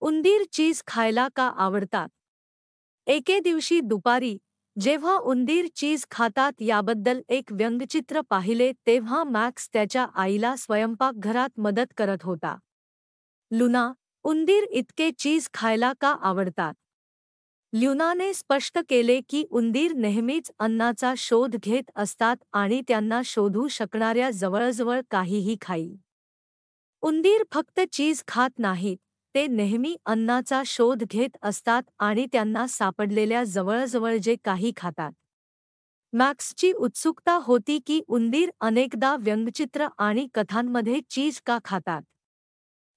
उंदीर चीज खायला का आवडतात? एके दिवशी दुपारी जेव्हा उंदीर चीज खातात याबद्दल एक व्यंगचित्र पाहिले तेव्हा मॅक्स त्याच्या आईला स्वयंपाकघरात मदत करत होता. लुना, उंदीर इतके चीज खायला का आवडतात? ल्युनाने स्पष्ट केले की उंदीर नेहमीच अन्नाचा शोध घेत असतात आणि त्यांना शोधू शकणाऱ्या जवळजवळ काहीही खाईल. उंदीर फक्त चीज खात नाहीत, ते नेहमी अन्नाचा शोध घेत असतात आणि त्यांना सापडलेल्या जवळजवळ जे काही खातात. मॅक्सची उत्सुकता होती की उंदीर अनेकदा व्यंगचित्र आणि कथांमध्ये चीज का खातात.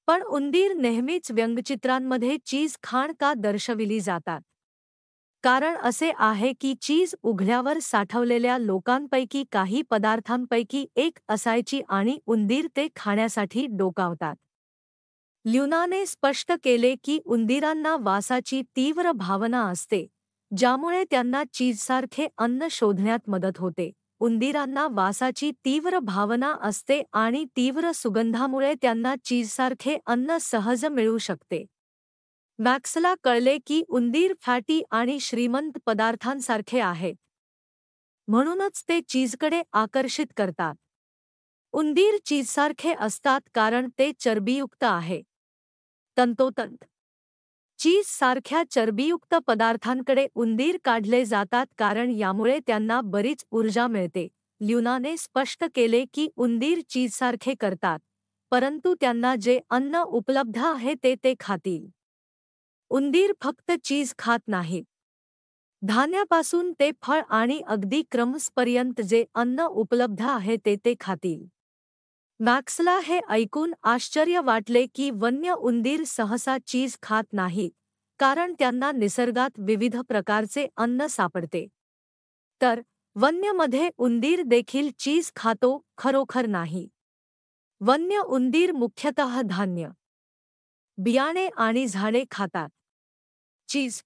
पण उंदीर नेहमीच व्यंगचित्रांमध्ये चीज खाण का दर्शविली जातात? कारण असे आहे की चीज उघड्यावर साठवलेल्या लोकांपैकी काही पदार्थांपैकी एक असायची आणि उंदीर ते खाण्यासाठी डोकावतात. ल्युनाने स्पष्ट केले की उंदीरांना वासाची तीव्र भावना असते, ज्यामुळे त्यांना चीजसारखे अन्न शोधण्यात मदत होते. उंदीरांना वासाची तीव्र भावना असते आणि तीव्र सुगंधामुळे त्यांना चीजसारखे अन्न सहज मिळू शकते. मॅक्सला कळले की उंदीर फॅटी आणि श्रीमंत पदार्थांसारखे आहेत. म्हणूनच ते चीजकडे आकर्षित करतात. उंदीर चीजसारखे असतात कारण ते चरबीयुक्त आहे. तंतोतंत चीज सारख्या चरबीयुक्त पदार्थांकडे उंदीर काढले जातात कारण यामुळे त्यांना बरीच ऊर्जा मिळते. ल्युनाने स्पष्ट केले की उंदीर चीजसारखे करतात, परंतु त्यांना जे अन्न उपलब्ध आहे ते ते खातील. उंदीर फक्त चीज खात नाहीत. धान्यापासून ते फळ आणि अगदी क्रम्सपर्यंत जे अन्न उपलब्ध आहे ते ते खातील. मॅक्सला हे ऐकून आश्चर्य वाटले की वन्य उंदीर सहसा चीज खात नाहीत, कारण त्यांना निसर्गात विविध प्रकारचे अन्न सापडते. तर वन्यमध्ये उंदीर देखील चीज खातो खरोखर नाही. वन्य उंदीर मुख्यतः धान्य, बियाणे आणि झाडे खातात. चीज